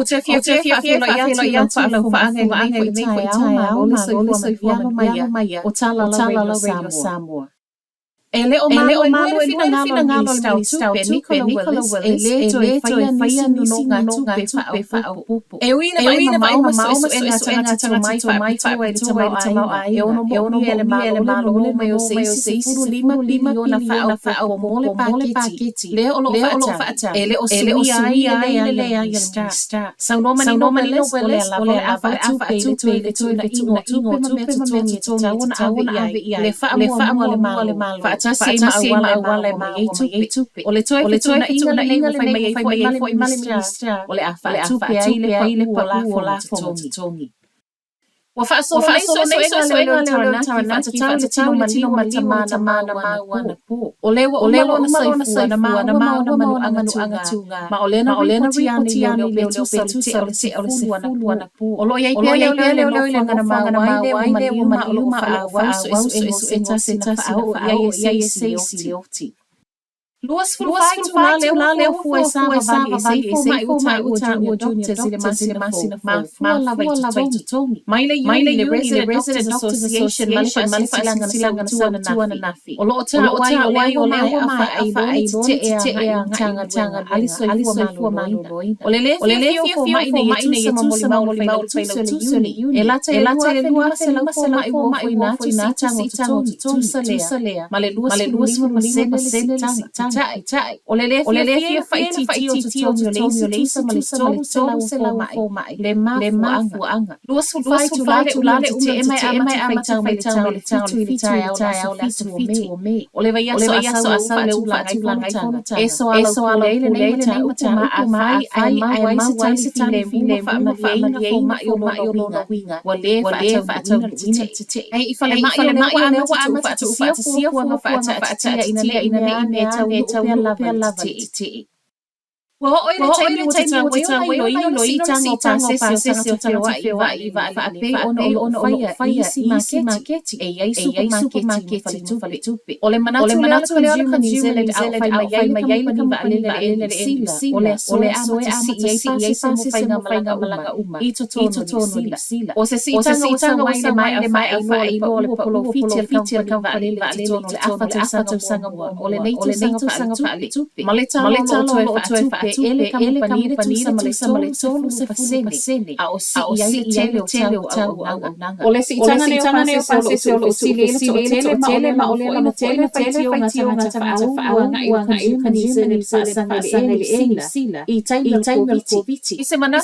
te fia lo ia fa anga le nei fo tai au ma lo so fo mai o tala radio Samoa. Ele o malo e lua ngalo le stau pe Nicola Willis e le to e faia no ngā tupe fa au pupu. E uina mai ma so e ngā tanga mai to e tamau ai e ono ele malo le mai o se furu lima ona fa au mole paketi. Le o fa ata. Ele o sui ai le star. Sau no mani Willis o le afa tupe le to na ingo tupe ma ave ia. Le fa mo le malo. Tasi ma wale mai tupe. O le toi na inga le fai mai ministra. O le afa tupe ai le pola tongi. Wa fa so le tarana ki fa tau le tino matamana mana pu. O le na sai na manu anga tunga. Ma olena riani le tu se o se wana pu. O lo ia le ngana mai le uma fa so seta au ia se oti. Luas fulfai leo fue sava vali e mai uta o junior zile masina ma lava i tomi. Maile le resident doctors association malifanga tuana nafi. O lo ta wai o leo afa ai te e tanga aliso fua maina. O le fio mai ne tu sama moli tu le uni. E lata le lua se mai na tango tu salea. Male luas fulfai tai o le fia fai ti o le sama se la mai le anga luas fulfai tu la te e mai ama tau le tau au la fitu o me o le vai aso asa le ufa tu la ngai eso alo le ma ai se tale le fa ma mai o no winga wa le fa tau te ai ifa le mai wa ama tu fa sia fa ina tau lava te. Wa oile tango lo i tango pa se wa fa pe ono faya isi marketi e ai supermarketi tu fale tupe ole manatu le consumer out fai mai va ale sila ole so e se fai malanga uma i to sila o se tango mai ai lo polo feature kan va ale le afa sanga ole nei to sanga fa ale tupe maleta lo to ele kampanile tu sama le tolu se fasene a o si tele o nanga ole si tanga ne pase solo si le tele ma ole na tele fai tio ngata fa nga i kanise ne sa le sila i time viti i semana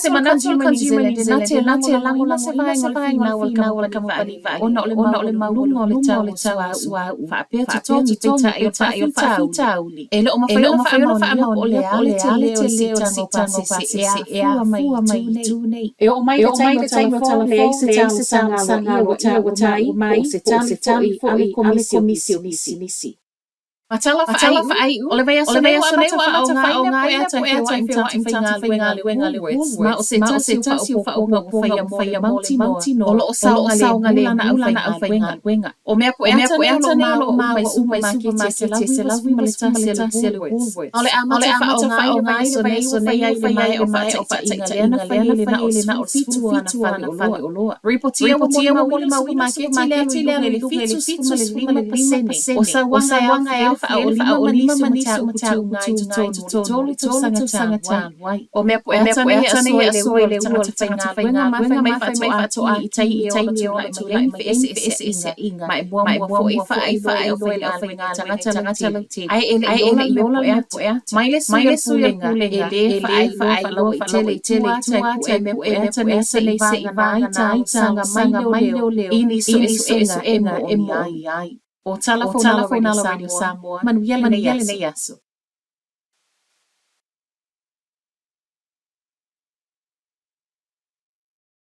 consumer ne na te lango la se vai na wala kampani vai ona ole maulungo le tau fa pe to ta tauli ele o ma fa ole tele tango pase e a mai tu nei e o mai te telefone le se sanga o mai se ali komisi Matala fa ai ole vai so ne fa o nga ia te fa wenga le ma o se fa o fa montino o lo sa nga le na au wenga o me ko e ta lo mai supermarket se la vi maleta se le ole fa o nga so ne ia le mai o fa ta na fa o fitu ana fa o lo reportia mo supermarket le fitu o sa wanga fa o lima manisa tu sanga tan wai o me po e so ele wenga ma fa to a tai o la ese inga mai bo fo i fa o wenga tanga te ai ele yola e mai le pulenga ele fa lo tele tu me po e se vai tai sanga mai le ini so enga ai o talafona radio Samoa manuia le yaso